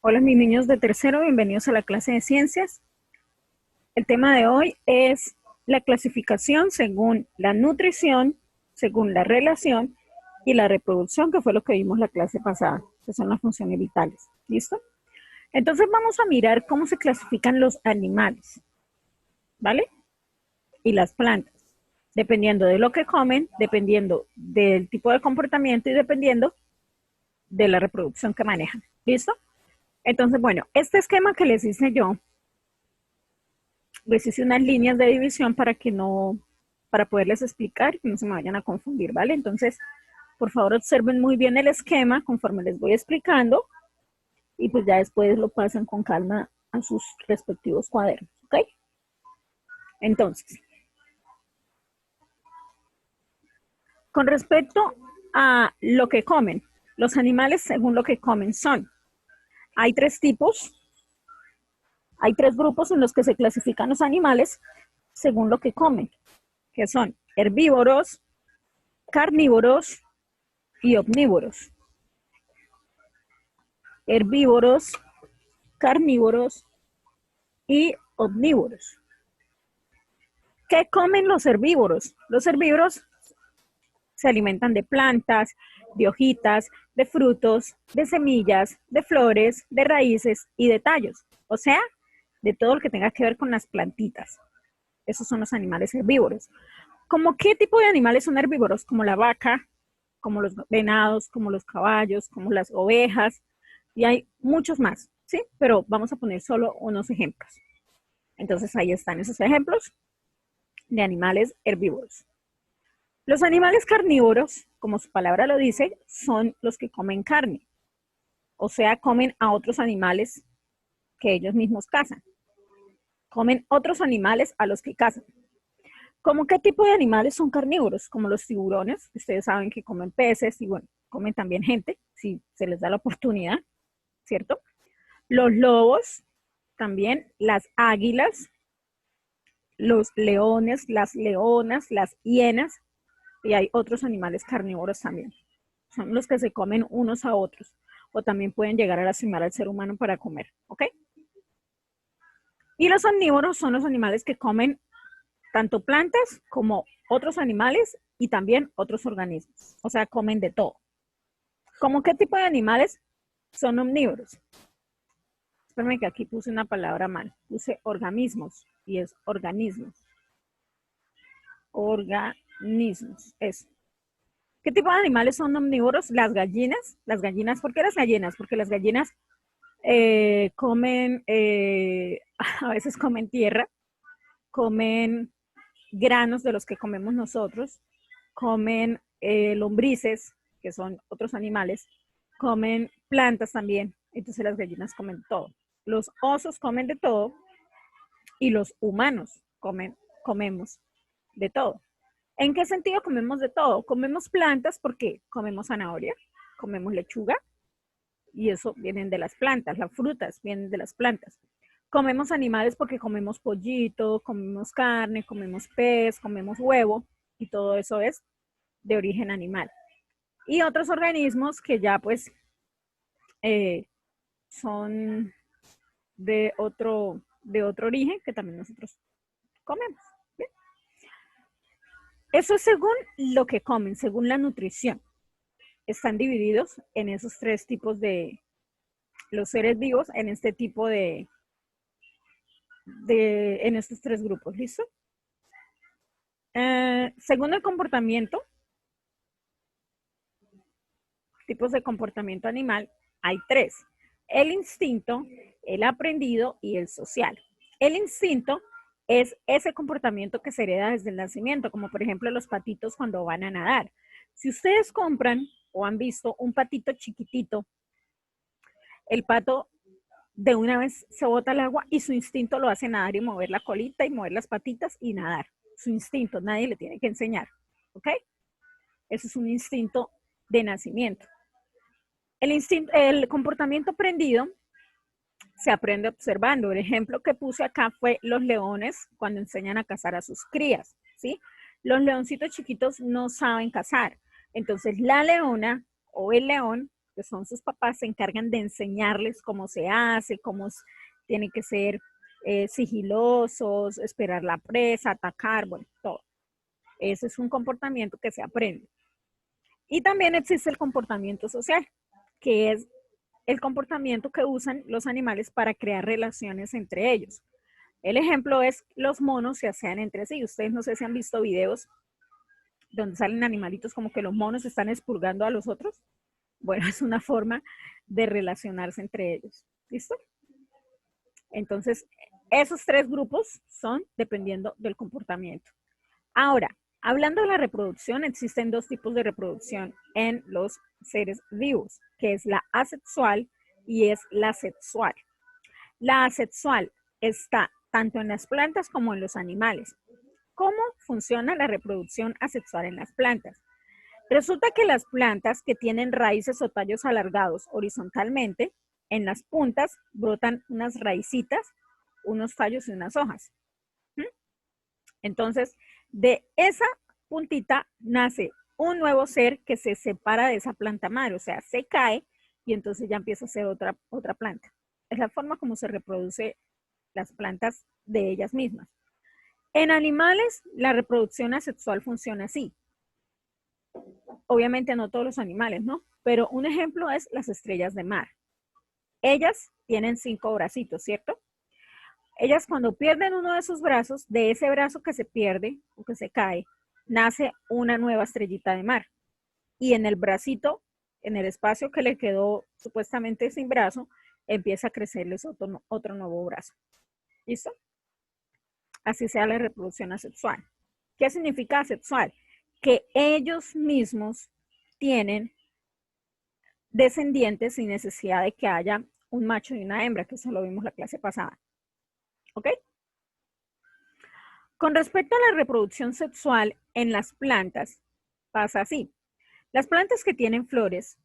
Hola mis niños de tercero, bienvenidos a la clase de ciencias. El tema de hoy es la clasificación según la nutrición, según la relación y la reproducción, que fue lo que vimos la clase pasada, que son las funciones vitales. ¿Listo? Entonces vamos a mirar cómo se clasifican los animales, ¿vale? Y las plantas, dependiendo de lo que comen, dependiendo del tipo de comportamiento y dependiendo de la reproducción que manejan. ¿Listo? Entonces, bueno, este esquema que les hice yo, les hice unas líneas de división para poderles explicar y que no se me vayan a confundir, ¿vale? Entonces, por favor, observen muy bien el esquema conforme les voy explicando y pues ya después lo pasan con calma a sus respectivos cuadernos, ¿ok? Entonces, con respecto a lo que comen, los animales según lo que comen son, hay tres tipos, hay tres grupos en los que se clasifican los animales según lo que comen, que son herbívoros, carnívoros y omnívoros. Herbívoros, carnívoros y omnívoros. ¿Qué comen los herbívoros? Los herbívoros se alimentan de plantas, de hojitas, de frutos, de semillas, de flores, de raíces y de tallos. O sea, de todo lo que tenga que ver con las plantitas. Esos son los animales herbívoros. ¿Cómo qué tipo de animales son herbívoros? Como la vaca, como los venados, como los caballos, como las ovejas, y hay muchos más, ¿sí? Pero vamos a poner solo unos ejemplos. Entonces ahí están esos ejemplos de animales herbívoros. Los animales carnívoros, como su palabra lo dice, son los que comen carne, o sea, comen a otros animales que ellos mismos cazan. Comen otros animales a los que cazan. ¿Cómo qué tipo de animales son carnívoros? Como los tiburones, ustedes saben que comen peces y bueno, comen también gente, si se les da la oportunidad, ¿cierto? Los lobos, también las águilas, los leones, las leonas, las hienas, y hay otros animales carnívoros también. Son los que se comen unos a otros, o también pueden llegar a lastimar al ser humano para comer, ¿ok? Y los omnívoros son los animales que comen tanto plantas como otros animales y también otros organismos, o sea, comen de todo. ¿Cómo qué tipo de animales son omnívoros? Espérame que aquí puse una palabra mal, puse organismos y es organismos. Organismos, eso. ¿Qué tipo de animales son omnívoros? Las gallinas, ¿por qué las gallinas? Porque las gallinas comen, a veces comen tierra, comen granos de los que comemos nosotros, comen lombrices, que son otros animales, comen plantas también, entonces las gallinas comen todo. Los osos comen de todo y los humanos comemos de todo. ¿En qué sentido comemos de todo? Comemos plantas porque comemos zanahoria, comemos lechuga, y eso vienen de las plantas, las frutas vienen de las plantas. Comemos animales porque comemos pollito, comemos carne, comemos pez, comemos huevo, y todo eso es de origen animal. Y otros organismos que ya pues eh, son de otro origen que también nosotros comemos. ¿Bien? Eso es según lo que comen, según la nutrición. Están divididos en esos tres tipos de los seres vivos, en este tipo en estos tres grupos, ¿listo? Según el comportamiento, tipos de comportamiento animal, hay tres. El instinto, el aprendido y el social. El instinto es ese comportamiento que se hereda desde el nacimiento, como por ejemplo los patitos cuando van a nadar. Si ustedes compran o han visto un patito chiquitito, el pato de una vez se bota al agua y su instinto lo hace nadar y mover la colita y mover las patitas y nadar. Su instinto, nadie le tiene que enseñar, ¿ok? Eso es un instinto de nacimiento. El comportamiento aprendido se aprende observando. El ejemplo que puse acá fue los leones cuando enseñan a cazar a sus crías, ¿sí? Los leoncitos chiquitos no saben cazar. Entonces la leona o el león que son sus papás, se encargan de enseñarles cómo se hace, tienen que ser sigilosos, esperar la presa, atacar, bueno, todo. Ese es un comportamiento que se aprende. Y también existe el comportamiento social, que es el comportamiento que usan los animales para crear relaciones entre ellos. El ejemplo es los monos se asean entre sí. Ustedes no sé si han visto videos donde salen animalitos como que los monos están expurgando a los otros. Bueno, es una forma de relacionarse entre ellos. ¿Listo? Entonces, esos tres grupos son dependiendo del comportamiento. Ahora, hablando de la reproducción, existen dos tipos de reproducción en los seres vivos, que es la asexual y es la sexual. La asexual está tanto en las plantas como en los animales. ¿Cómo funciona la reproducción asexual en las plantas? Resulta que las plantas que tienen raíces o tallos alargados horizontalmente, en las puntas brotan unas raicitas, unos tallos y unas hojas. Entonces, de esa puntita nace un nuevo ser que se separa de esa planta madre, o sea, se cae y entonces ya empieza a ser otra planta. Es la forma como se reproduce las plantas de ellas mismas. En animales, la reproducción asexual funciona así. Obviamente no todos los animales, ¿no? Pero un ejemplo es las estrellas de mar. Ellas tienen 5 bracitos, ¿cierto? Ellas cuando pierden uno de sus brazos, de ese brazo que se pierde o que se cae, nace una nueva estrellita de mar. Y en el bracito, en el espacio que le quedó supuestamente sin brazo, empieza a crecerles otro nuevo brazo. ¿Listo? Así sea la reproducción asexual. ¿Qué significa asexual? Que ellos mismos tienen descendientes sin necesidad de que haya un macho y una hembra, que eso lo vimos la clase pasada. ¿Ok? Con respecto a la reproducción sexual en las plantas, pasa así. Las plantas que tienen flores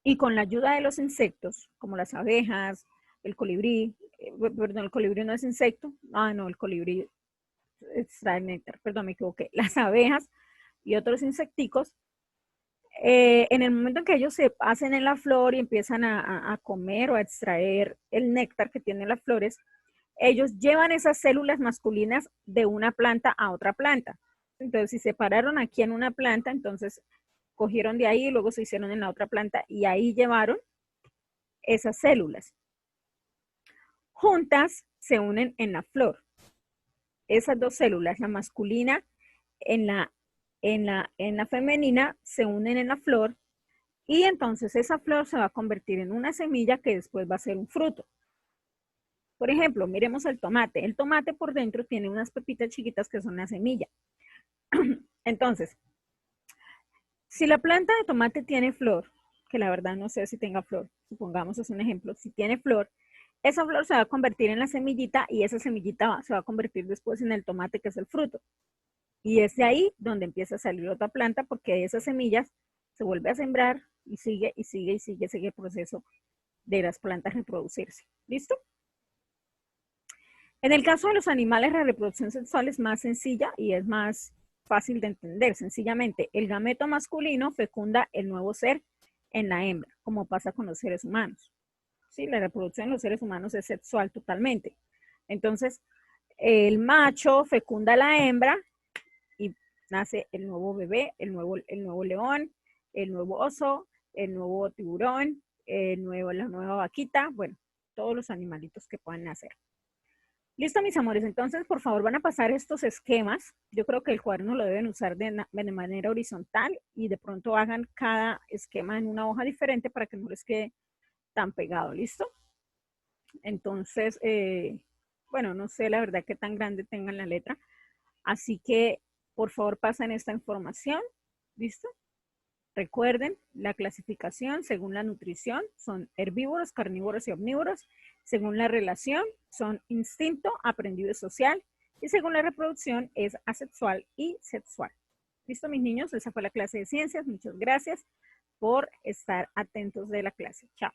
y con la ayuda de los insectos, como las abejas, el colibrí, perdón, el colibrí no es insecto, no, el colibrí extrae el néctar, perdón, me equivoqué, las abejas y otros insecticos, en el momento en que ellos se hacen en la flor y empiezan a comer o a extraer el néctar que tienen las flores, ellos llevan esas células masculinas de una planta a otra planta. Entonces, si se pararon aquí en una planta, entonces cogieron de ahí y luego se hicieron en la otra planta y ahí llevaron esas células. Juntas se unen en la flor. Esas dos células, la masculina en la femenina, se unen en la flor y entonces esa flor se va a convertir en una semilla que después va a ser un fruto. Por ejemplo, miremos el tomate. El tomate por dentro tiene unas pepitas chiquitas que son la semilla. Entonces, si la planta de tomate tiene flor, que la verdad no sé si tenga flor, supongamos es un ejemplo, si tiene flor, esa flor se va a convertir en la semillita y esa semillita se va a convertir después en el tomate que es el fruto. Y es de ahí donde empieza a salir otra planta porque de esas semillas se vuelve a sembrar y sigue el proceso de las plantas reproducirse. ¿Listo? En el caso de los animales, la reproducción sexual es más sencilla y es más fácil de entender. Sencillamente, el gameto masculino fecunda el nuevo ser en la hembra, como pasa con los seres humanos. ¿Sí? La reproducción en los seres humanos es sexual totalmente. Entonces, el macho fecunda a la hembra y nace el nuevo bebé, el nuevo león, el nuevo oso, el nuevo tiburón, la nueva vaquita, bueno, todos los animalitos que puedan nacer. Listo, mis amores, entonces por favor van a pasar estos esquemas. Yo creo que el cuaderno lo deben usar de manera horizontal y de pronto hagan cada esquema en una hoja diferente para que no les quede tan pegado, ¿listo? Entonces, bueno, no sé la verdad qué tan grande tengan la letra, así que por favor pasen esta información, ¿listo? Recuerden, la clasificación según la nutrición son herbívoros, carnívoros y omnívoros. Según la relación son instinto, aprendido y social. Y según la reproducción es asexual y sexual. ¿Listo, mis niños? Esa fue la clase de ciencias. Muchas gracias por estar atentos de la clase. Chao.